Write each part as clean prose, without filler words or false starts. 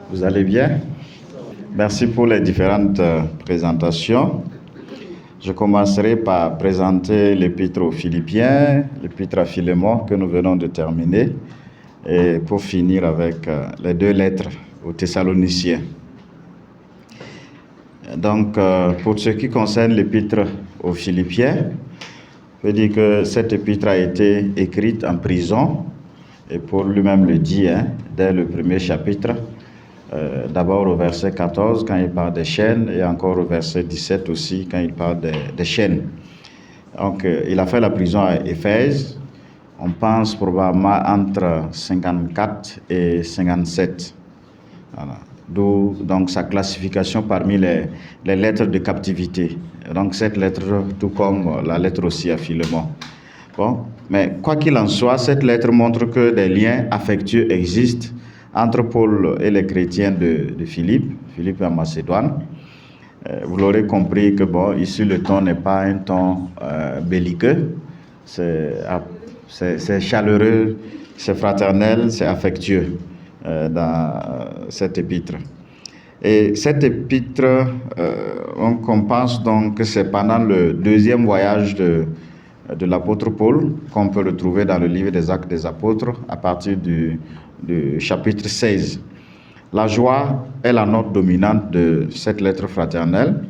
Vous allez bien? Merci pour les différentes présentations. Je commencerai par présenter l'épître aux Philippiens, l'épître à Philémon que nous venons de terminer, et pour finir avec les deux lettres aux Thessaloniciens. Donc, pour ce qui concerne l'épître aux Philippiens, je peux dire que cette épître a été écrite en prison, et Paul lui-même le dit, dès le premier chapitre, d'abord au verset 14 quand il parle des chaînes, et encore au verset 17 aussi quand il parle des chaînes. Donc, il a fait la prison à Éphèse, on pense probablement entre 54 et 57. Voilà. D'où donc sa classification parmi les lettres de captivité. Donc cette lettre, tout comme la lettre aussi à Philémon. Bon, mais quoi qu'il en soit, cette lettre montre que des liens affectueux existent entre Paul et les chrétiens de Philippe en Macédoine. Vous l'aurez compris que bon, ici le ton n'est pas un ton belliqueux, c'est chaleureux, c'est fraternel, c'est affectueux dans cette épître. Et cette épître, on pense donc que c'est pendant le deuxième voyage de l'apôtre Paul qu'on peut le trouver dans le livre des Actes des Apôtres à partir du chapitre 16. La joie est la note dominante de cette lettre fraternelle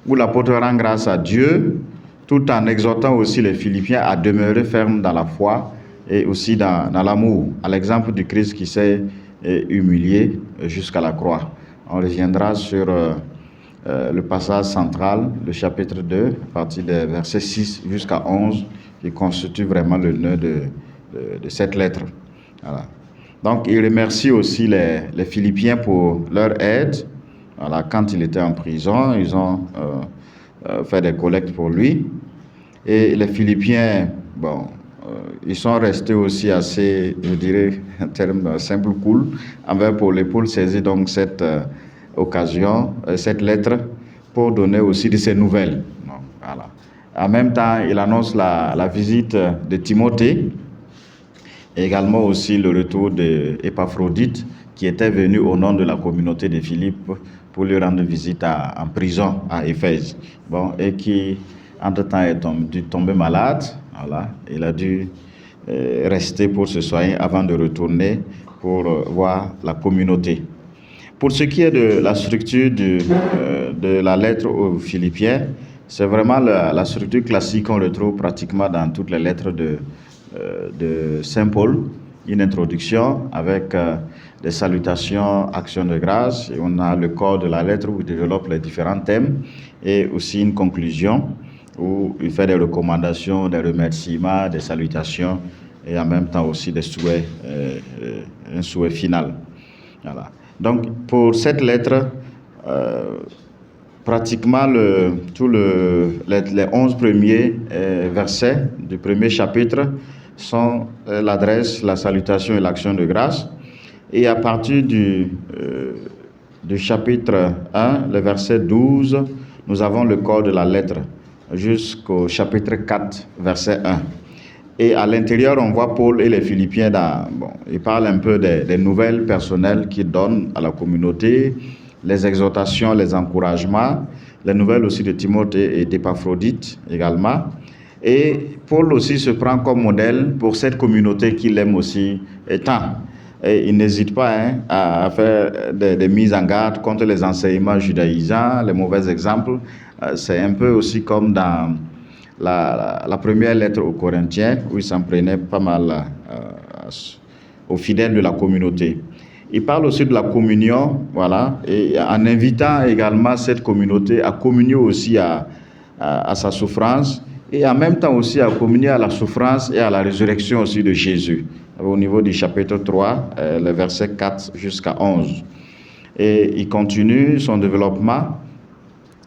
où l'apôtre rend grâce à Dieu tout en exhortant aussi les Philippiens à demeurer fermes dans la foi et aussi dans l'amour, à l'exemple du Christ qui s'est humilié jusqu'à la croix. On reviendra sur le passage central, le chapitre 2, à partir des versets 6 jusqu'à 11, qui constitue vraiment le nœud de cette lettre. Voilà. Donc, il remercie aussi les Philippiens pour leur aide. Voilà, quand il était en prison, ils ont fait des collectes pour lui. Et les Philippiens, bon, ils sont restés aussi assez, je dirais, en termes simple, cool, envers Paul. Et Paul saisit donc cette occasion, cette lettre, pour donner aussi de ses nouvelles. Donc, voilà. En même temps, il annonce la visite de Timothée, et également aussi le retour d'Épaphrodite, qui était venu au nom de la communauté de Philippe pour lui rendre visite en prison à Éphèse. Bon, et qui, entre-temps, est tombé malade. Voilà. Il a dû rester pour se soigner avant de retourner pour voir la communauté. Pour ce qui est de la structure de la lettre aux Philippiens, c'est vraiment la structure classique qu'on retrouve pratiquement dans toutes les lettres de Saint Paul. Une introduction avec des salutations, actions de grâce, et on a le corps de la lettre où il développe les différents thèmes, et aussi une conclusion où il fait des recommandations, des remerciements, des salutations, et en même temps aussi des souhaits, un souhait final. Voilà. Donc, pour cette lettre, pratiquement les 11 premiers versets du premier chapitre sont l'adresse, la salutation et l'action de grâce. Et à partir du chapitre 1, le verset 12, nous avons le corps de la lettre jusqu'au chapitre 4, verset 1. Et à l'intérieur, on voit Paul et les Philippiens, ils parlent un peu des nouvelles personnelles qu'ils donnent à la communauté, les exhortations, les encouragements, les nouvelles aussi de Timothée et d'Épaphrodite également. Et Paul aussi se prend comme modèle pour cette communauté qu'il aime aussi tant. Et il n'hésite pas à faire des mises en garde contre les enseignements judaïsants, les mauvais exemples. C'est un peu aussi comme dans la première lettre aux Corinthiens, où il s'en prenait pas mal aux fidèles de la communauté. Il parle aussi de la communion, voilà, et en invitant également cette communauté à communier aussi à sa souffrance, et en même temps aussi à communier à la souffrance et à la résurrection aussi de Jésus, au niveau du chapitre 3, les versets 4 jusqu'à 11. Et il continue son développement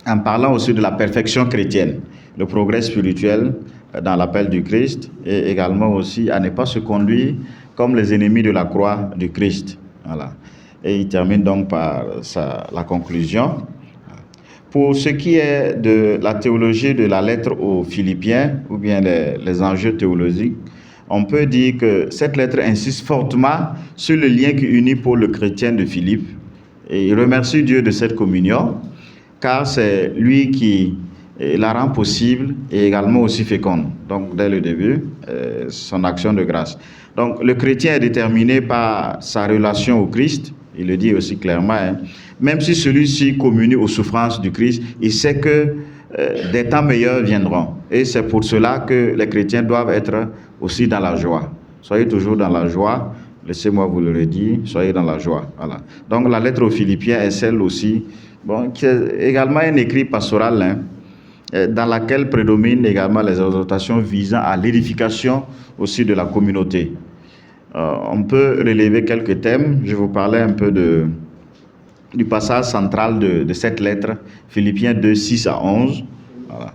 en parlant aussi de la perfection chrétienne, le progrès spirituel dans l'appel du Christ, et également aussi à ne pas se conduire comme les ennemis de la croix du Christ. Voilà. Et il termine donc par la conclusion. Pour ce qui est de la théologie de la lettre aux Philippiens, ou bien les enjeux théologiques, on peut dire que cette lettre insiste fortement sur le lien qui unit Paul le chrétien de Philippe Et il remercie Dieu de cette communion, car c'est lui qui la rend possible et également aussi féconde. Donc, dès le début, son action de grâce. Donc, le chrétien est déterminé par sa relation au Christ, il le dit aussi clairement, hein. Même si celui-ci communie aux souffrances du Christ, il sait que des temps meilleurs viendront. Et c'est pour cela que les chrétiens doivent être aussi dans la joie. Soyez toujours dans la joie. Laissez-moi vous le redire, soyez dans la joie. Voilà. Donc, la lettre aux Philippiens est celle aussi, qui est également un écrit pastoral, hein, dans laquelle prédominent également les exhortations visant à l'édification aussi de la communauté. On peut relever quelques thèmes. Je vais vous parler un peu du passage central de cette lettre, Philippiens 2, 6 à 11. Voilà.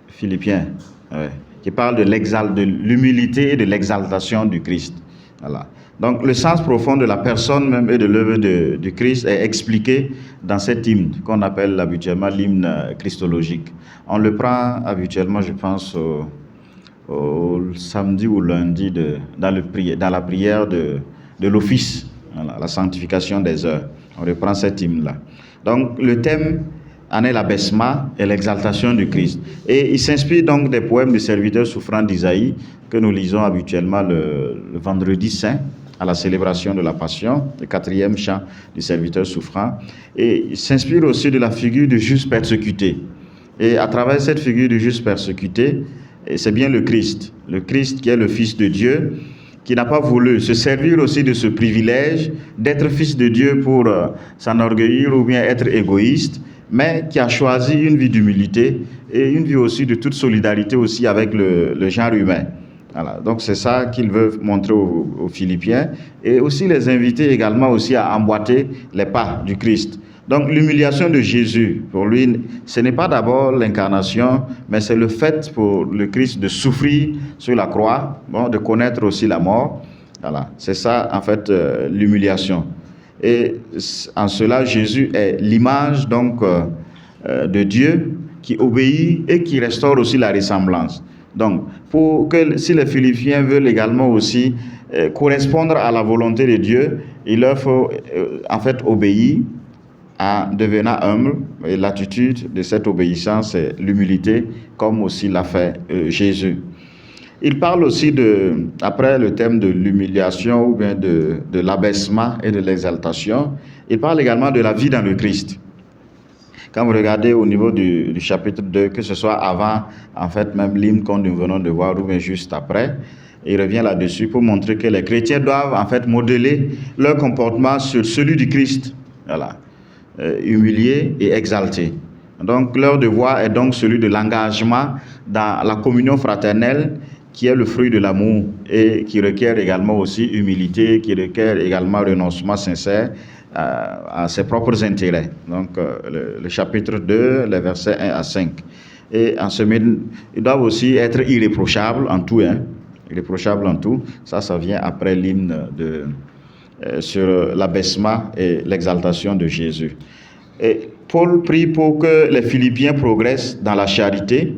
Philippiens, ouais, qui parle de l'humilité et de l'exaltation du Christ. Voilà. Donc, le sens profond de la personne même et de l'œuvre du Christ est expliqué dans cet hymne qu'on appelle habituellement l'hymne christologique. On le prend habituellement, je pense, au samedi ou lundi dans la prière de l'office, voilà, la sanctification des heures. On reprend cet hymne-là. Donc, le thème en est l'abaissement et l'exaltation du Christ. Et il s'inspire donc des poèmes du serviteur souffrant d'Isaïe que nous lisons habituellement le vendredi saint, à la célébration de la Passion, le 4e chant du serviteur souffrant. Et il s'inspire aussi de la figure du juste persécuté. Et à travers cette figure du juste persécuté, c'est bien le Christ qui est le Fils de Dieu, qui n'a pas voulu se servir aussi de ce privilège d'être Fils de Dieu pour s'enorgueillir ou bien être égoïste, mais qui a choisi une vie d'humilité et une vie aussi de toute solidarité aussi avec le genre humain. Voilà. Donc c'est ça qu'il veut montrer aux Philippiens et aussi les inviter également aussi à emboîter les pas du Christ. Donc l'humiliation de Jésus, pour lui, ce n'est pas d'abord l'incarnation, mais c'est le fait pour le Christ de souffrir sur la croix, de connaître aussi la mort. Voilà. C'est ça en fait l'humiliation. Et en cela, Jésus est l'image donc de Dieu qui obéit et qui restaure aussi la ressemblance. Donc, pour que si les Philippiens veulent également aussi correspondre à la volonté de Dieu, il leur faut en fait obéir en devenant humble. Et l'attitude de cette obéissance, c'est l'humilité, comme aussi l'a fait Jésus. Il parle aussi après le thème de l'humiliation ou bien de l'abaissement et de l'exaltation, il parle également de la vie dans le Christ. Quand vous regardez au niveau du chapitre 2, que ce soit avant, en fait, même l'hymne qu'on nous venons de voir, ou bien juste après, il revient là-dessus pour montrer que les chrétiens doivent, en fait, modeler leur comportement sur celui du Christ. Voilà. Humilié et exalté. Donc, leur devoir est donc celui de l'engagement dans la communion fraternelle, qui est le fruit de l'amour et qui requiert également aussi humilité, qui requiert également renoncement sincère à ses propres intérêts. Donc, le chapitre 2, les versets 1 à 5. Et en semaine, ils doivent aussi être irréprochables en tout. Hein, irréprochables en tout. Ça vient après l'hymne sur l'abaissement et l'exaltation de Jésus. Et Paul prie pour que les Philippiens progressent dans la charité,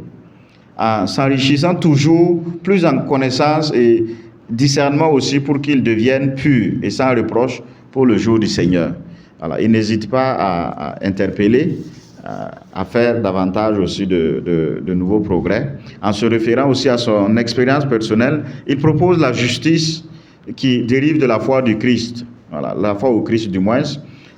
en s'enrichissant toujours plus en connaissance et discernement aussi pour qu'ils deviennent purs et sans reproche pour le jour du Seigneur. Alors, il n'hésite pas à interpeller, à faire davantage aussi de nouveaux progrès. En se référant aussi à son expérience personnelle, il propose la justice qui dérive de la foi du Christ, voilà, la foi au Christ du moins,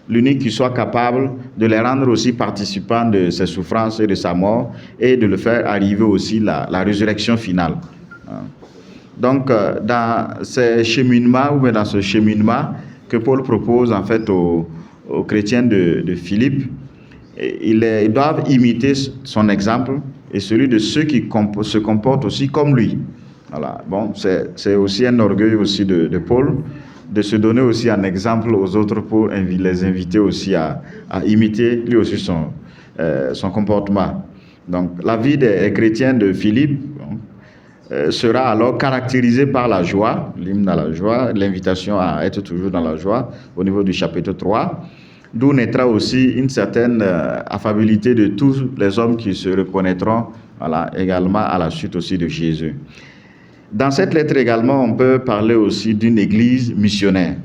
l'unique qui soit capable de les rendre aussi participants de ses souffrances et de sa mort et de le faire arriver aussi la résurrection finale. Donc, dans ces cheminements, ou dans ce cheminement que Paul propose en fait aux chrétiens de Philippe, ils doivent imiter son exemple et celui de ceux qui se comportent aussi comme lui. Voilà. Bon, c'est aussi un orgueil aussi de Paul de se donner aussi un exemple aux autres pour les inviter aussi à imiter lui aussi son comportement. Donc, la vie des chrétiens de Philippe sera alors caractérisée par la joie, l'hymne à la joie, l'invitation à être toujours dans la joie au niveau du chapitre 3, d'où naîtra aussi une certaine affabilité de tous les hommes qui se reconnaîtront, voilà, également à la suite aussi de Jésus. Dans cette lettre également, on peut parler aussi d'une église missionnaire.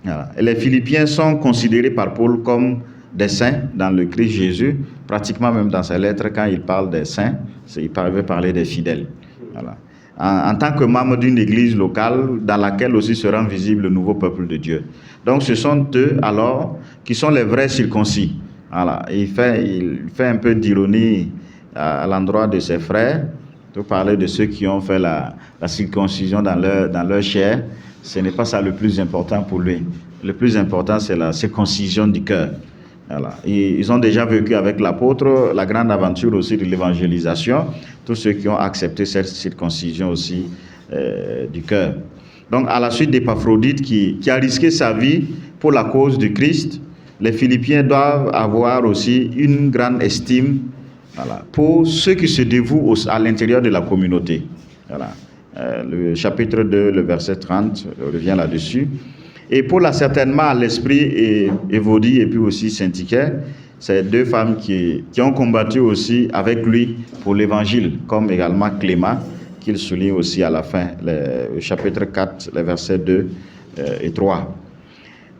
Voilà. Et les Philippiens sont considérés par Paul comme des saints dans le Christ Jésus, pratiquement même dans ses lettres, quand il parle des saints, il veut parler des fidèles. Voilà. En tant que membre d'une église locale dans laquelle aussi se rend visible le nouveau peuple de Dieu. Donc ce sont eux alors qui sont les vrais circoncis. Voilà. Il fait un peu d'ironie à l'endroit de ses frères, pour parler de ceux qui ont fait la circoncision dans leur chair. Ce n'est pas ça le plus important pour lui. Le plus important, c'est la circoncision du cœur. Voilà. Ils ont déjà vécu avec l'apôtre la grande aventure aussi de l'évangélisation, tous ceux qui ont accepté cette circoncision aussi du cœur. Donc à la suite d'Épaphrodite qui a risqué sa vie pour la cause du Christ, les Philippiens doivent avoir aussi une grande estime, voilà, pour ceux qui se dévouent à l'intérieur de la communauté. Voilà. Le chapitre 2, le verset 30 revient là-dessus. Et Paul a certainement à l'esprit Évodie et puis aussi Syntyché, ces deux femmes qui ont combattu aussi avec lui pour l'évangile, comme également Clément, qu'il souligne aussi à la fin, le chapitre 4, les versets 2 et 3.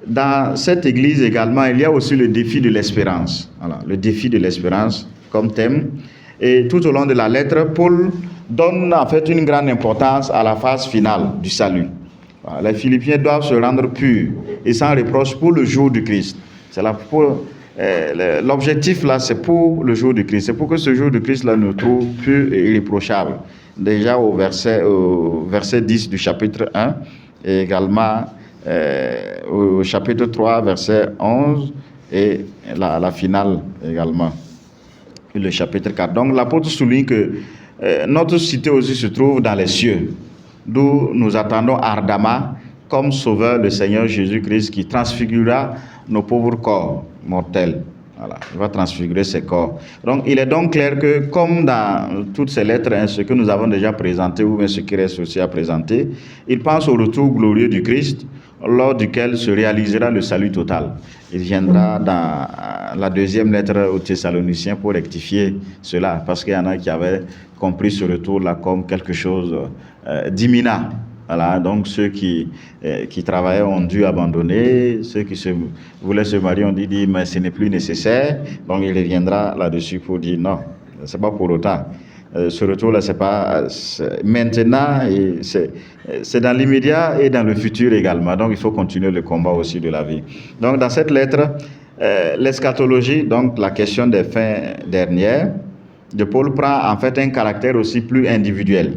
Dans cette église également, il y a aussi le défi de l'espérance. Voilà, le défi de l'espérance comme thème. Et tout au long de la lettre, Paul donne en fait une grande importance à la phase finale du salut. Les Philippiens doivent se rendre purs et sans reproche pour le jour du Christ. L'objectif là, c'est pour le jour du Christ. C'est pour que ce jour du Christ là nous trouve pur et irréprochable. Déjà au verset 10 du chapitre 1 et également au chapitre 3, verset 11 et la finale également, le chapitre 4. Donc l'apôtre souligne que notre cité aussi se trouve dans les cieux, d'où nous attendons ardemment comme sauveur le Seigneur Jésus-Christ qui transfigurera nos pauvres corps mortels. Voilà, il va transfigurer ses corps. Donc il est donc clair que comme dans toutes ces lettres, ce que nous avons déjà présenté ou bien ce qui reste aussi à présenter, il pense au retour glorieux du Christ lors duquel se réalisera le salut total. Il viendra dans la deuxième lettre aux Thessaloniciens pour rectifier cela, parce qu'il y en a qui avaient compris ce retour-là comme quelque chose d'imminent. Voilà, donc ceux qui travaillaient ont dû abandonner, ceux qui voulaient se marier ont dit mais ce n'est plus nécessaire. Donc il reviendra là-dessus pour dire non, c'est pas pour autant. Ce retour-là, c'est pas maintenant, et c'est dans l'immédiat et dans le futur également. Donc il faut continuer le combat aussi de la vie. Donc dans cette lettre, l'eschatologie, donc la question des fins dernières, de Paul prend en fait un caractère aussi plus individuel.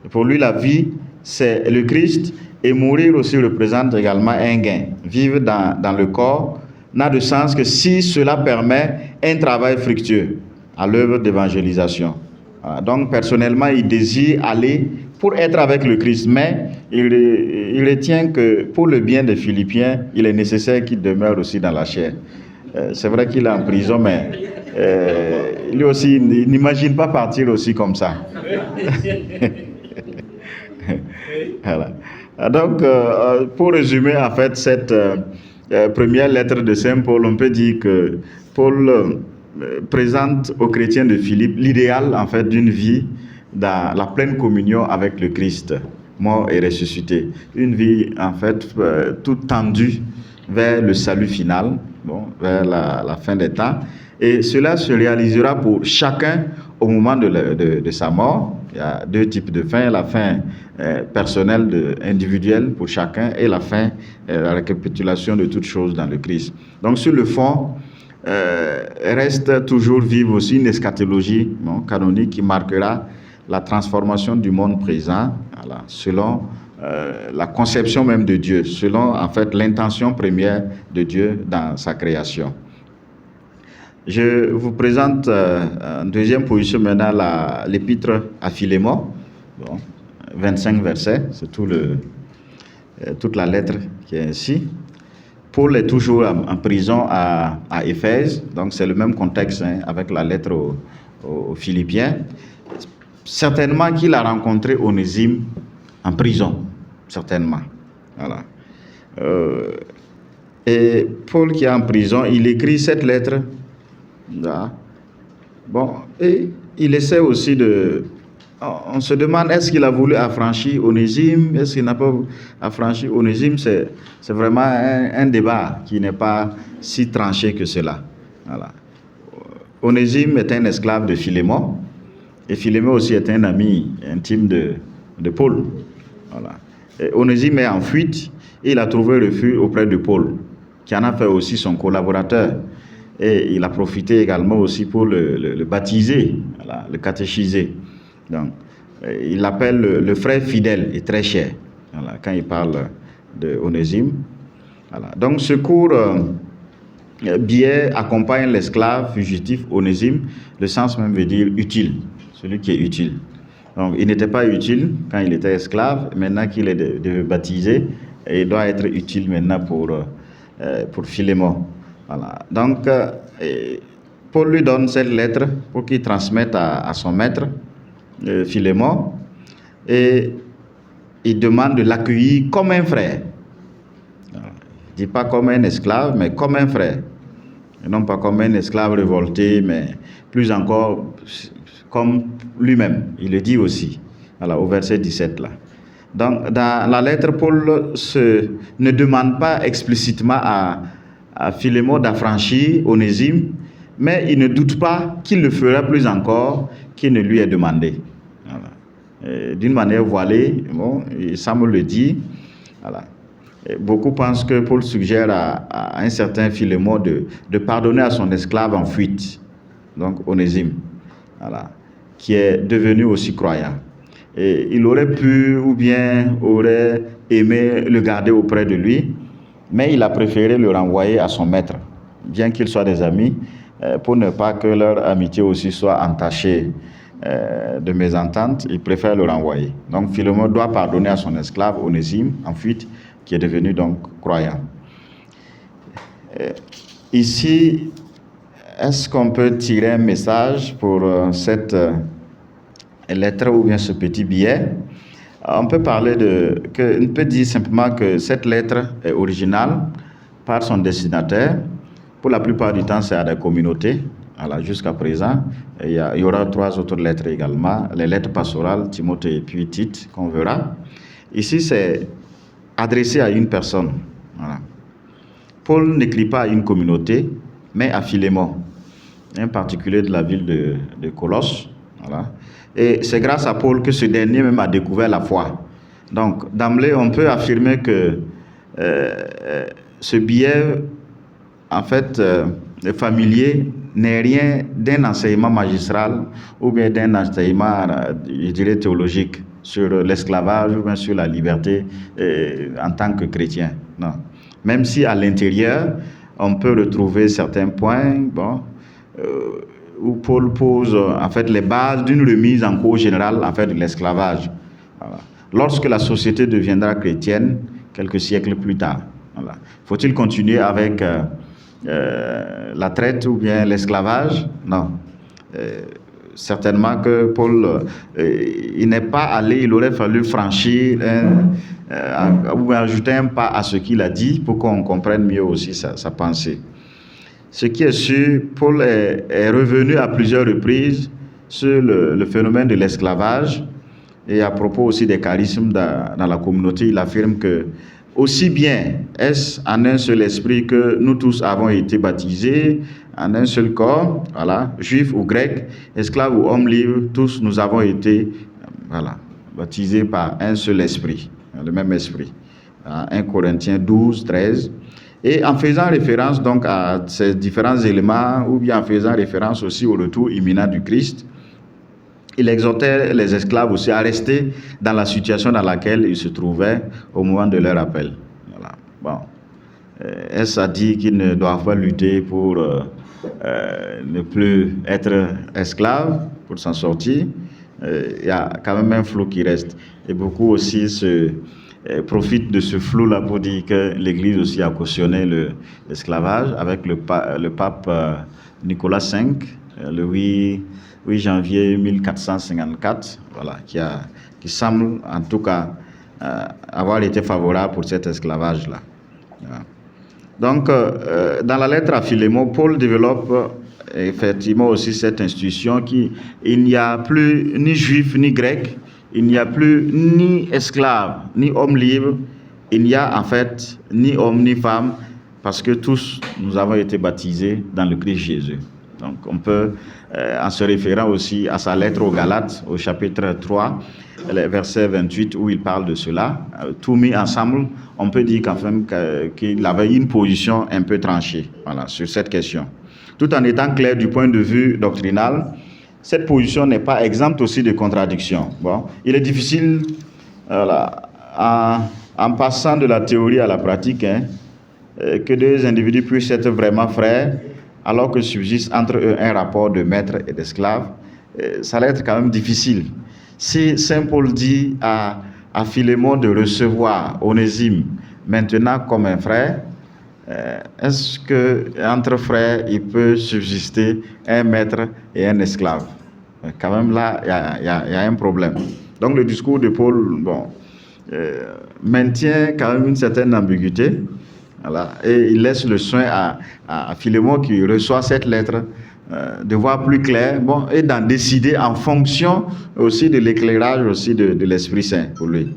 Pour lui, la vie, c'est le Christ, et mourir aussi représente également un gain. Vivre dans le corps n'a de sens que si cela permet un travail fructueux à l'œuvre d'évangélisation. Voilà. Donc personnellement, il désire aller pour être avec le Christ, mais il retient que pour le bien des Philippiens, il est nécessaire qu'il demeure aussi dans la chair. C'est vrai qu'il est en prison, mais lui aussi, il n'imagine pas partir aussi comme ça. Voilà. Donc, pour résumer en fait cette première lettre de Saint Paul, on peut dire que Paul présente aux chrétiens de Philippe l'idéal en fait d'une vie dans la pleine communion avec le Christ, mort et ressuscité. Une vie en fait toute tendue vers le salut final, vers la fin des temps. Et cela se réalisera pour chacun au moment de sa mort. Il y a deux types de fins, la fin personnelle, individuelle pour chacun, et la fin, la récapitulation de toutes choses dans le Christ. Donc sur le fond, reste toujours vive aussi une eschatologie canonique qui marquera la transformation du monde présent, voilà, selon la conception même de Dieu, selon en fait l'intention première de Dieu dans sa création. Je vous présente en deuxième position maintenant l'épître à Philémon, 25 versets, c'est toute la lettre qui est ici. Paul est toujours en prison à Éphèse, donc c'est le même contexte avec la lettre aux Philippiens. Certainement qu'il a rencontré Onésime en prison, certainement. Voilà. Et Paul qui est en prison, il écrit cette lettre. Là. Bon, et il essaie aussi de On se demande, est-ce qu'il a voulu affranchir Onésime? Est-ce qu'il n'a pas affranchi Onésime? C'est vraiment un débat qui n'est pas si tranché que cela. Voilà. Onésime est un esclave de Philémon, et Philémon aussi est un ami intime de Paul. Voilà. Et Onésime est en fuite, et il a trouvé refuge auprès de Paul, qui en a fait aussi son collaborateur. Et il a profité également aussi pour le baptiser, voilà, le catéchiser. Donc, il l'appelle le frère fidèle et très cher, voilà, quand il parle de Onésime. Voilà. Donc, ce court billet accompagne l'esclave fugitif Onésime. Le sens même veut dire utile, celui qui est utile. Donc, il n'était pas utile quand il était esclave. Maintenant qu'il est baptisé, il doit être utile maintenant pour Philémon. Voilà. Donc, Paul lui donne cette lettre pour qu'il transmette à son maître, Philémon, et il demande de l'accueillir comme un frère. Il ne dit pas comme un esclave, mais comme un frère. Et non pas comme un esclave révolté, mais plus encore comme lui-même. Il le dit aussi, voilà, au verset 17 là. Donc, dans la lettre, Paul ne demande pas explicitement à Philémon d'affranchir Onésime, mais il ne doute pas qu'il le fera plus encore qu'il ne lui est demandé. Voilà. D'une manière voilée, bon, il semble le dire. Voilà. Beaucoup pensent que Paul suggère à un certain Philémon de pardonner à son esclave en fuite, donc Onésime, voilà, qui est devenu aussi croyant. Et il aurait pu ou bien aurait aimé le garder auprès de lui, mais il a préféré le renvoyer à son maître, bien qu'ils soient des amis, pour ne pas que leur amitié aussi soit entachée de mésentente. Il préfère le renvoyer. Donc Philémon doit pardonner à son esclave Onésime en fuite, qui est devenu donc croyant. Ici, est-ce qu'on peut tirer un message pour cette lettre ou bien ce petit billet? On peut on peut dire simplement que cette lettre est originale par son destinataire. Pour la plupart du temps, c'est à des communautés. Voilà, jusqu'à présent, il y aura 3 autres lettres également. Les lettres pastorales, Timothée et puis Tite, qu'on verra. Ici, c'est adressé à une personne. Voilà. Paul n'écrit pas à une communauté, mais à Philémon, un particulier de la ville de Colosse. Voilà. Et c'est grâce à Paul que ce dernier même a découvert la foi. Donc, d'emblée, on peut affirmer que ce billet, en fait, familier, n'est rien d'un enseignement magistral ou bien d'un enseignement, je dirais, théologique sur l'esclavage ou bien sur la liberté en tant que chrétien. Non. Même si à l'intérieur, on peut retrouver certains points, bon, où Paul pose en fait les bases d'une remise en cause générale en fait de l'esclavage. Voilà. Lorsque la société deviendra chrétienne, quelques siècles plus tard. Voilà. Faut-il continuer avec la traite ou bien l'esclavage? Non. Certainement que Paul, il n'est pas allé, il aurait fallu franchir ou ajouter un pas à ce qu'il a dit pour qu'on comprenne mieux aussi sa pensée. Ce qui est sûr, Paul est revenu à plusieurs reprises sur le phénomène de l'esclavage, et à propos aussi des charismes dans la communauté. Il affirme que aussi bien est-ce en un seul esprit que nous tous avons été baptisés, en un seul corps, voilà, juifs ou grecs, esclaves ou hommes libres, tous nous avons été baptisés par un seul esprit, le même esprit. 1 Corinthiens 12, 13. Et en faisant référence donc à ces différents éléments, ou bien en faisant référence aussi au retour imminent du Christ, il exhortait les esclaves aussi à rester dans la situation dans laquelle ils se trouvaient au moment de leur appel. Voilà. Bon. Est-ce à dire qu'ils ne doivent pas lutter pour ne plus être esclaves, pour s'en sortir? Il y a quand même un flou qui reste. Et beaucoup aussi profitent de ce flou-là pour dire que l'Église aussi a cautionné l'esclavage avec le pape Nicolas V, le 8 janvier 1454, voilà, qui semble en tout cas avoir été favorable pour cet esclavage-là. Voilà. Donc, dans la lettre à Philémon, Paul développe effectivement aussi cette institution il n'y a plus ni juif ni grec, il n'y a plus ni esclave ni homme libre, il n'y a en fait ni homme ni femme, parce que tous nous avons été baptisés dans le Christ Jésus. Donc on peut, en se référant aussi à sa lettre aux Galates, au chapitre 3, verset 28, où il parle de cela, tout mis ensemble, on peut dire qu'il avait une position un peu tranchée, voilà, sur cette question. Tout en étant clair du point de vue doctrinal, cette position n'est pas exempte aussi de contradictions. Bon, il est difficile, voilà, en passant de la théorie à la pratique, que deux individus puissent être vraiment frères, alors que subsiste entre eux un rapport de maître et d'esclave. Ça va être quand même difficile. Si Saint Paul dit à Philémon de recevoir Onésime maintenant comme un frère, est-ce qu'entre frères, il peut subsister un maître et un esclave? Quand même là, il y a un problème. Donc le discours de Paul maintient quand même une certaine ambiguïté. Voilà, et il laisse le soin à Philémon qui reçoit cette lettre de voir plus clair, et d'en décider en fonction aussi de l'éclairage aussi de l'Esprit Saint pour lui.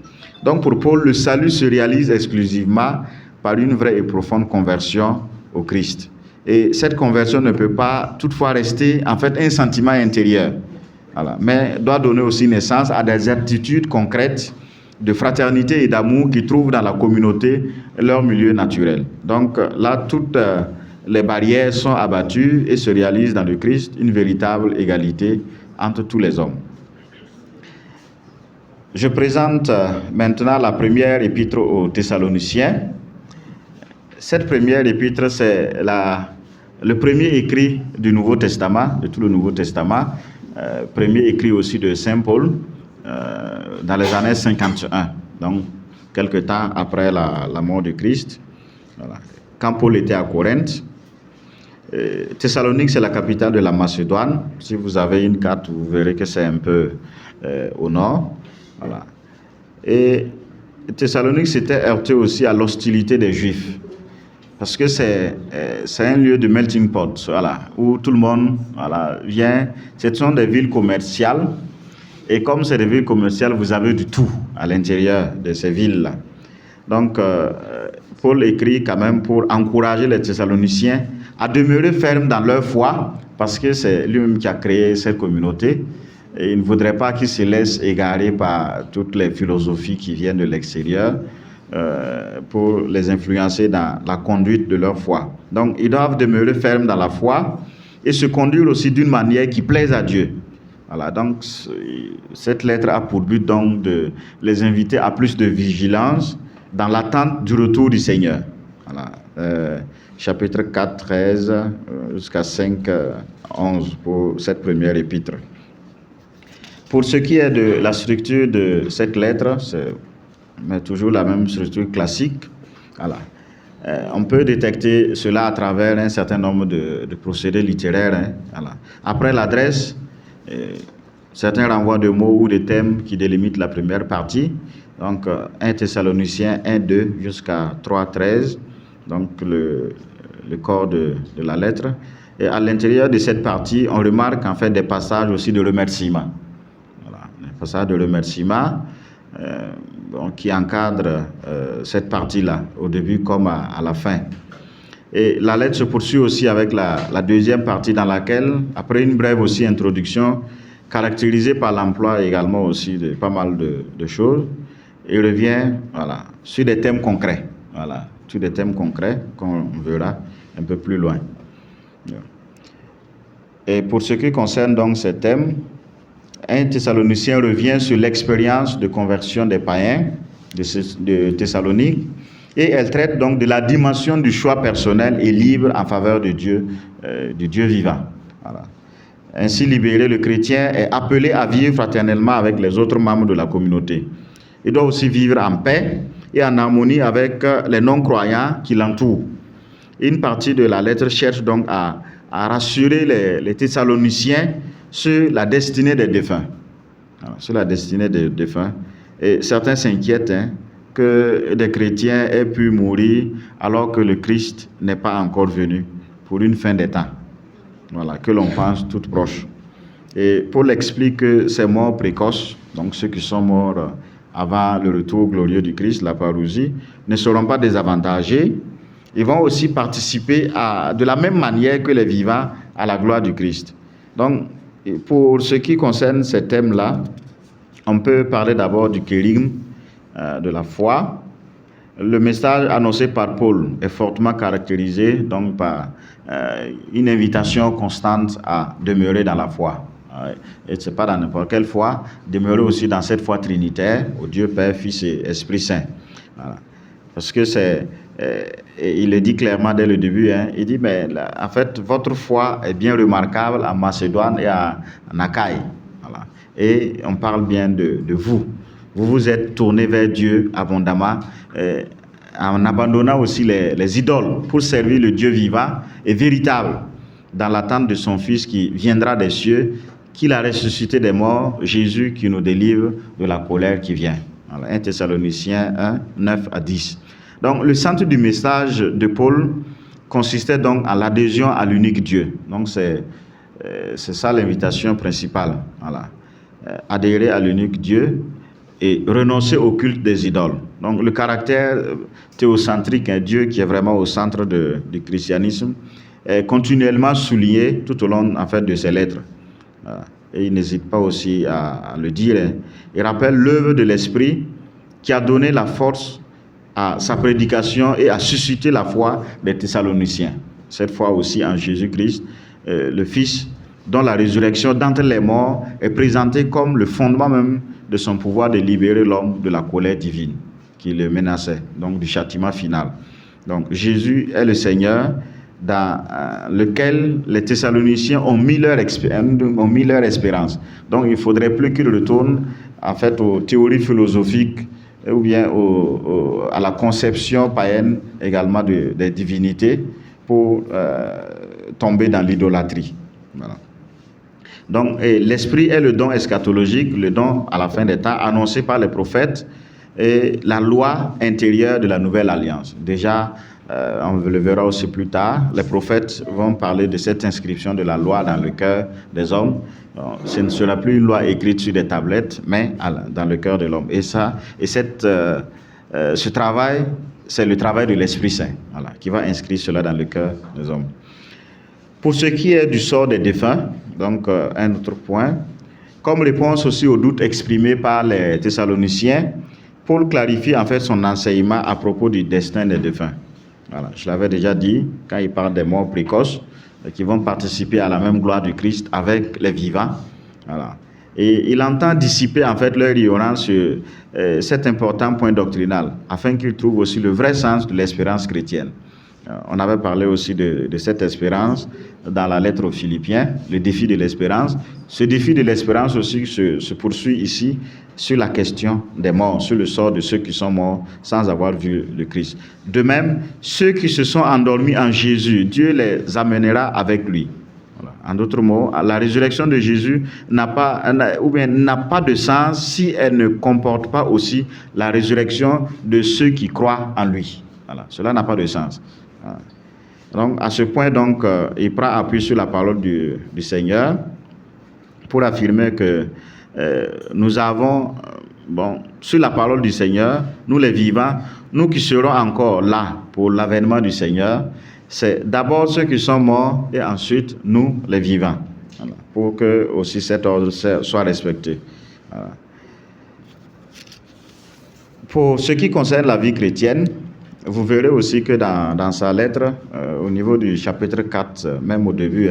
Donc pour Paul, le salut se réalise exclusivement par une vraie et profonde conversion au Christ. Et cette conversion ne peut pas toutefois rester en fait un sentiment intérieur, voilà, mais doit donner aussi naissance à des attitudes concrètes de fraternité et d'amour qui trouvent dans la communauté leur milieu naturel. Donc là, toutes les barrières sont abattues et se réalise dans le Christ une véritable égalité entre tous les hommes. Je présente maintenant la première épître aux Thessaloniciens. Cette première épître, c'est le premier écrit du Nouveau Testament, de tout le Nouveau Testament, premier écrit aussi de Saint Paul, dans les années 51, donc quelque temps après la mort de Christ. Voilà. Quand Paul était à Corinthe, Thessalonique, c'est la capitale de la Macédoine. Si vous avez une carte, vous verrez que c'est un peu au nord. Voilà. Et Thessalonique s'était heurté aussi à l'hostilité des Juifs, parce que c'est un lieu de melting pot, voilà, où tout le monde, voilà, vient. Ce sont des villes commerciales. Et comme c'est des villes commerciales, vous avez du tout à l'intérieur de ces villes-là. Donc, Paul écrit quand même pour encourager les Thessaloniciens à demeurer fermes dans leur foi, parce que c'est lui-même qui a créé cette communauté. Et il ne voudrait pas qu'ils se laissent égarer par toutes les philosophies qui viennent de l'extérieur pour les influencer dans la conduite de leur foi. Donc, ils doivent demeurer fermes dans la foi et se conduire aussi d'une manière qui plaise à Dieu. Voilà, donc cette lettre a pour but donc de les inviter à plus de vigilance dans l'attente du retour du Seigneur. Voilà, chapitre 4, 13 jusqu'à 5, 11 pour cette première épître. Pour ce qui est de la structure de cette lettre, c'est toujours la même structure classique. Voilà. On peut détecter cela à travers un certain nombre de procédés littéraires. Voilà. Après l'adresse, certains renvoient de mots ou de thèmes qui délimitent la première partie. Donc 1 Thessaloniciens 1, 2 jusqu'à 3, 13. Donc le corps de la lettre. Et à l'intérieur de cette partie, on remarque en fait des passages aussi de remerciements. Voilà, des passages de remerciements qui encadrent cette partie-là, au début comme à la fin. Et la lettre se poursuit aussi avec la deuxième partie dans laquelle, après une brève aussi introduction, caractérisée par l'emploi également aussi de pas mal de choses, il revient sur des thèmes concrets, sur des thèmes concrets qu'on verra un peu plus loin. Et pour ce qui concerne donc ces thèmes, 1 Thessalonicien revient sur l'expérience de conversion des païens de Thessalonique, et elle traite donc de la dimension du choix personnel et libre en faveur de Dieu vivant. Voilà. Ainsi libéré, le chrétien est appelé à vivre fraternellement avec les autres membres de la communauté. Il doit aussi vivre en paix et en harmonie avec les non-croyants qui l'entourent. Une partie de la lettre cherche donc à rassurer les Thessaloniciens sur la destinée des défunts. Voilà, sur la destinée des défunts. Et certains s'inquiètent que des chrétiens aient pu mourir alors que le Christ n'est pas encore venu pour une fin des temps. voilà, que l'on pense toutes proches. Et Paul explique que ces morts précoces, donc ceux qui sont morts avant le retour glorieux du Christ, la parousie, ne seront pas désavantagés. Ils vont aussi participer de la même manière que les vivants à la gloire du Christ. Donc, pour ce qui concerne ces thèmes-là, on peut parler d'abord du kérigme, de la foi. Le message annoncé par Paul est fortement caractérisé donc par une invitation constante à demeurer dans la foi. Et ce n'est pas dans n'importe quelle foi, demeurer aussi dans cette foi trinitaire, au Dieu Père, Fils et Esprit Saint. Voilà. Parce que il le dit clairement dès le début, il dit, mais en fait, votre foi est bien remarquable en Macédoine et en Achaïe. Voilà. Et on parle bien de vous. Vous vous êtes tourné vers Dieu abondamment, en abandonnant aussi les idoles pour servir le Dieu vivant et véritable, dans l'attente de son Fils qui viendra des cieux, qu'il a ressuscité des morts, Jésus qui nous délivre de la colère qui vient. Voilà, 1 Thessaloniciens 1, 9 à 10. Donc, le centre du message de Paul consistait donc en l'adhésion à l'unique Dieu. Donc, c'est ça l'invitation principale. Voilà. Adhérer à l'unique Dieu et renoncer au culte des idoles. Donc, le caractère théocentrique, Dieu qui est vraiment au centre du christianisme, est continuellement souligné tout au long en fait, de ses lettres. Et il n'hésite pas aussi à le dire. Il rappelle l'œuvre de l'Esprit qui a donné la force à sa prédication et a suscité la foi des Thessaloniciens. Cette foi aussi en Jésus-Christ, le Fils, dont la résurrection d'entre les morts est présentée comme le fondement même de son pouvoir de libérer l'homme de la colère divine qui le menaçait, donc du châtiment final. Donc Jésus est le Seigneur dans lequel les Thessaloniciens ont mis leur espérance. Donc il ne faudrait plus qu'ils retournent en fait aux théories philosophiques ou bien à la conception païenne également des divinités pour tomber dans l'idolâtrie. Voilà. Donc l'esprit est le don eschatologique, le don à la fin des temps annoncé par les prophètes et la loi intérieure de la nouvelle alliance. Déjà, on le verra aussi plus tard, les prophètes vont parler de cette inscription de la loi dans le cœur des hommes. Ce ne sera plus une loi écrite sur des tablettes, mais dans le cœur de l'homme. Et ce travail, c'est le travail de l'Esprit Saint, voilà, qui va inscrire cela dans le cœur des hommes. Pour ce qui est du sort des défunts, donc un autre point, comme réponse aussi aux doutes exprimés par les Thessaloniciens, Paul clarifie en fait son enseignement à propos du destin des défunts. Voilà, je l'avais déjà dit, quand il parle des morts précoces, qui vont participer à la même gloire du Christ avec les vivants. Voilà. Et il entend dissiper en fait leur ignorance sur cet important point doctrinal, afin qu'ils trouvent aussi le vrai sens de l'espérance chrétienne. On avait parlé aussi de cette espérance dans la lettre aux Philippiens, le défi de l'espérance. Ce défi de l'espérance aussi se poursuit ici sur la question des morts, sur le sort de ceux qui sont morts sans avoir vu le Christ. De même, ceux qui se sont endormis en Jésus, Dieu les amènera avec lui. Voilà. En d'autres mots, la résurrection de Jésus n'a pas de sens si elle ne comporte pas aussi la résurrection de ceux qui croient en lui. Voilà. Cela n'a pas de sens. Donc, à ce point, donc, il prend appui sur la parole du Seigneur pour affirmer que nous avons, sur la parole du Seigneur, nous les vivants, nous qui serons encore là pour l'avènement du Seigneur, c'est d'abord ceux qui sont morts et ensuite nous les vivants, voilà, pour que aussi cet ordre soit respecté. Voilà. Pour ce qui concerne la vie chrétienne, vous verrez aussi que dans sa lettre, au niveau du chapitre 4, même au début,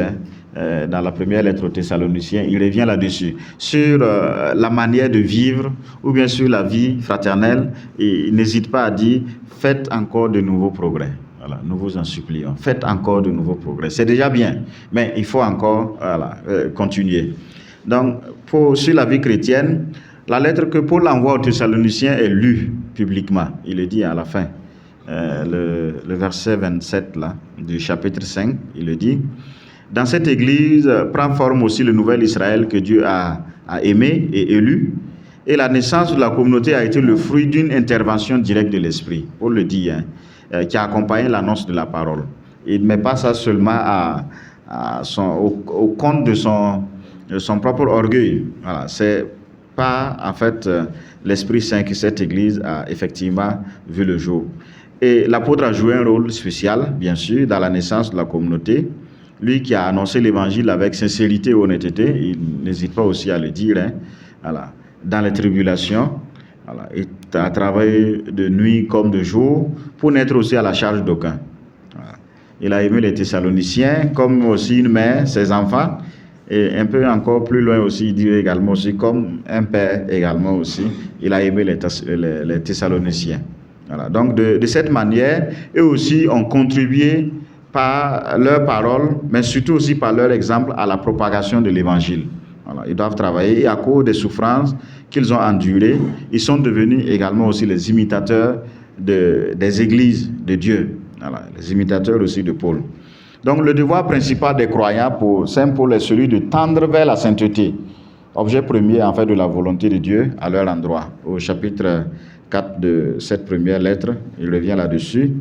dans la première lettre aux Thessaloniciens, il revient là-dessus, sur la manière de vivre, ou bien sur la vie fraternelle, et il n'hésite pas à dire, faites encore de nouveaux progrès. Voilà, nous vous en supplions, faites encore de nouveaux progrès. C'est déjà bien, mais il faut encore continuer. Donc, sur la vie chrétienne, la lettre que Paul envoie aux Thessaloniciens est lue publiquement, il le dit à la fin. Le verset 27 là, du chapitre 5, il le dit. Dans cette église prend forme aussi le nouvel Israël que Dieu a aimé et élu. Et la naissance de la communauté a été le fruit d'une intervention directe de l'Esprit. Paul le dit, qui a accompagné l'annonce de la parole. Il ne met pas ça seulement au compte de son propre orgueil. Voilà, c'est pas en fait l'Esprit Saint que cette Église a effectivement vu le jour. Et l'apôtre a joué un rôle spécial, bien sûr, dans la naissance de la communauté. Lui qui a annoncé l'évangile avec sincérité et honnêteté, il n'hésite pas aussi à le dire, hein, voilà, dans les tribulations, voilà, il a travaillé de nuit comme de jour pour n'être aussi à la charge d'aucun. Voilà. Il a aimé les Thessaloniciens comme aussi une mère, ses enfants, et un peu encore plus loin aussi, il dit également aussi comme un père également aussi, il a aimé les Thessaloniciens. Voilà. Donc de cette manière, eux aussi ont contribué par leurs paroles, mais surtout aussi par leur exemple à la propagation de l'évangile. Voilà, ils doivent travailler et à cause des souffrances qu'ils ont endurées, ils sont devenus également aussi les imitateurs des églises de Dieu, voilà, les imitateurs aussi de Paul. Donc le devoir principal des croyants pour Saint Paul est celui de tendre vers la sainteté, objet premier en fait de la volonté de Dieu à leur endroit. Au chapitre 4 de cette première lettre, il revient là-dessus.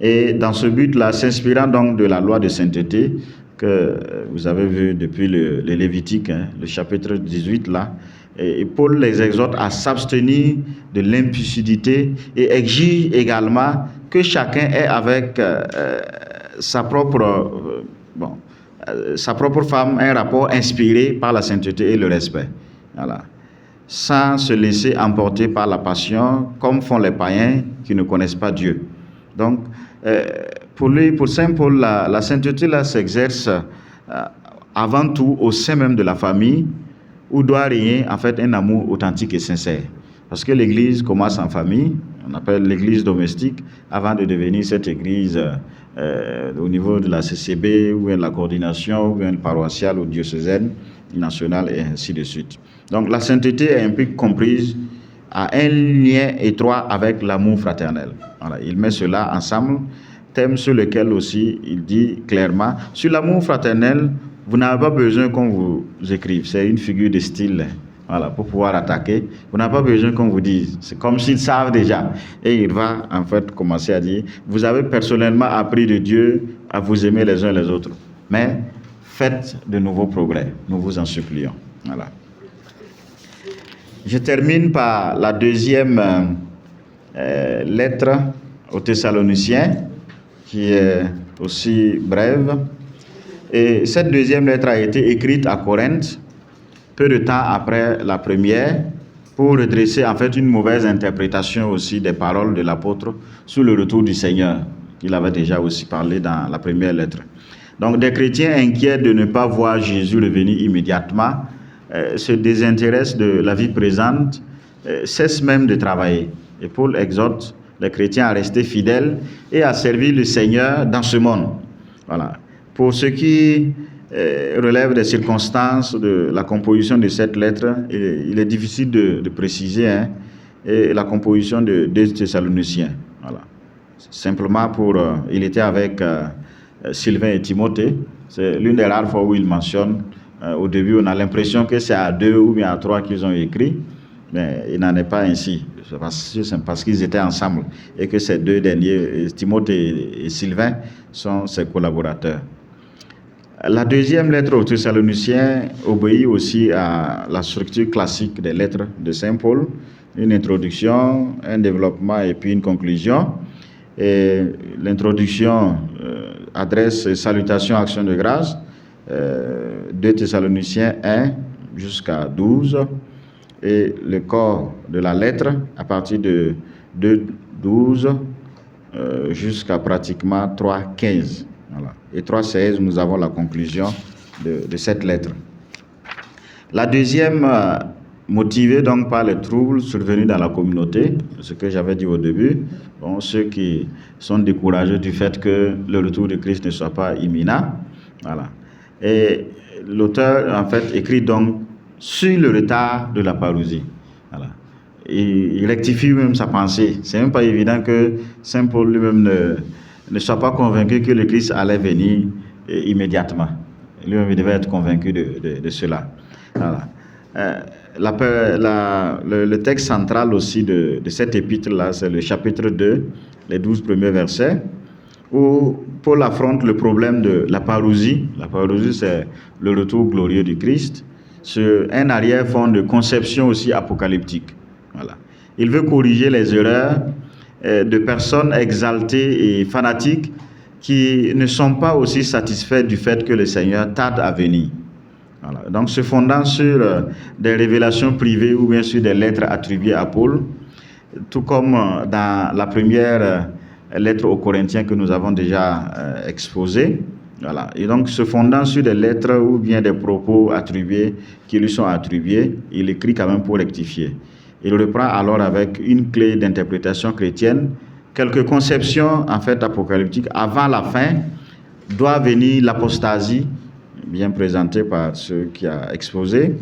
Et dans ce but-là, s'inspirant donc de la loi de sainteté que vous avez vu depuis le Lévitique, hein, le chapitre 18 là, et Paul les exhorte à s'abstenir de l'impudicité et exige également que chacun ait avec sa propre femme un rapport inspiré par la sainteté et le respect. Voilà. Sans se laisser emporter par la passion, comme font les païens qui ne connaissent pas Dieu. Donc, pour Saint Paul, la sainteté là s'exerce avant tout au sein même de la famille, où doit régner en fait un amour authentique et sincère. Parce que l'Église commence en famille, on appelle l'Église domestique, avant de devenir cette Église au niveau de la CCB, ou bien de la coordination, ou bien paroissiale, ou diocésaine, nationale, et ainsi de suite. Donc la sainteté implique comprise à un lien étroit avec l'amour fraternel. Voilà, il met cela ensemble, thème sur lequel aussi il dit clairement, sur l'amour fraternel, vous n'avez pas besoin qu'on vous écrive, c'est une figure de style, voilà, pour pouvoir attaquer. Vous n'avez pas besoin qu'on vous dise, c'est comme s'ils savent déjà. Et il va en fait commencer à dire, vous avez personnellement appris de Dieu à vous aimer les uns les autres, mais faites de nouveaux progrès, nous vous en supplions. Voilà. Je termine par la deuxième lettre aux Thessaloniciens, qui est aussi brève. Et cette deuxième lettre a été écrite à Corinthe, peu de temps après la première, pour redresser en fait une mauvaise interprétation aussi des paroles de l'apôtre sur le retour du Seigneur. Il avait déjà aussi parlé dans la première lettre. Donc des chrétiens inquiets de ne pas voir Jésus revenir immédiatement, se désintéressent de la vie présente, cessent même de travailler. Et Paul exhorte les chrétiens à rester fidèles et à servir le Seigneur dans ce monde. Voilà. Pour ce qui relève des circonstances de la composition de cette lettre, il est difficile de préciser et la composition des Thessaloniciens. Voilà. Simplement il était avec Sylvain et Timothée. C'est l'une des rares fois où il mentionne. Au début, on a l'impression que c'est à 2 ou bien à 3 qu'ils ont écrit, mais il n'en est pas ainsi. C'est parce qu'ils étaient ensemble et que ces deux derniers, Timothée et Sylvain, sont ses collaborateurs. La deuxième lettre aux Thessaloniciens obéit aussi à la structure classique des lettres de Saint Paul, une introduction, un développement et puis une conclusion. Et l'introduction adresse salutations, actions de grâce, 2 Thessaloniciens 1 jusqu'à 12, et le corps de la lettre à partir de 2:12 jusqu'à pratiquement 3:15. Voilà. Et 3:16, nous avons la conclusion de cette lettre. La deuxième, motivée donc par les troubles survenus dans la communauté, ce que j'avais dit au début, bon, ceux qui sont découragés du fait que le retour de Christ ne soit pas imminent. Voilà. Et l'auteur, en fait, écrit donc sur le retard de la parousie. Voilà. Et il rectifie même sa pensée. C'est même pas évident que Saint Paul lui-même ne soit pas convaincu que le Christ allait venir immédiatement. Lui-même, il devait être convaincu de cela. Voilà. Le texte central aussi de cette épître-là, c'est le chapitre 2, les 12 premiers versets, où Paul affronte le problème de la parousie. La parousie, c'est le retour glorieux du Christ, sur un arrière-fond de conception aussi apocalyptique. Voilà. Il veut corriger les erreurs de personnes exaltées et fanatiques qui ne sont pas aussi satisfaits du fait que le Seigneur tarde à venir. Voilà. Donc, se fondant sur des révélations privées ou bien sur des lettres attribuées à Paul, tout comme dans la première lettre aux Corinthiens que nous avons déjà exposée. Voilà. Et donc, se fondant sur des lettres ou bien des propos attribués qui lui sont attribués, il écrit quand même pour rectifier. Il reprend alors avec une clé d'interprétation chrétienne quelques conceptions en fait apocalyptiques. Avant la fin doit venir l'apostasie, bien présentée par ceux qui a exposé,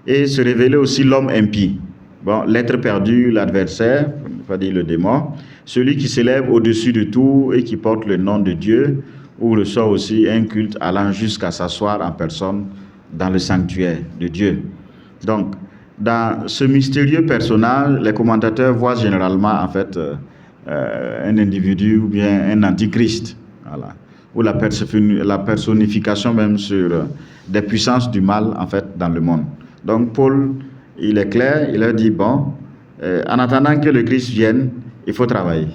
et se révéler aussi l'homme impie. Bon, l'être perdu, l'adversaire, pour ne pas dire le démon, celui qui s'élève au-dessus de tout et qui porte le nom de Dieu, ou reçoit aussi un culte allant jusqu'à s'asseoir en personne dans le sanctuaire de Dieu. Donc, dans ce mystérieux personnage, les commentateurs voient généralement en fait un individu ou bien un antichrist, voilà, ou la personnification même sur des puissances du mal en fait dans le monde. Donc Paul, il est clair, il a dit bon, en attendant que le Christ vienne, il faut travailler.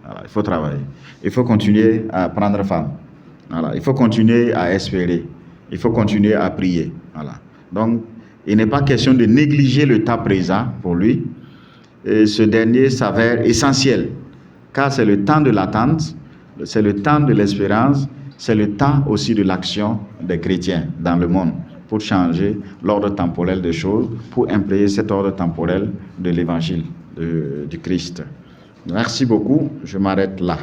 Voilà, il faut travailler. Il faut continuer à prendre femme. Voilà, il faut continuer à espérer. Il faut continuer à prier. Voilà. Donc, il n'est pas question de négliger le temps présent pour lui. Et ce dernier s'avère essentiel, car c'est le temps de l'attente, c'est le temps de l'espérance, c'est le temps aussi de l'action des chrétiens dans le monde pour changer l'ordre temporel des choses, pour imprégner cet ordre temporel de l'évangile du Christ. Merci beaucoup, je m'arrête là.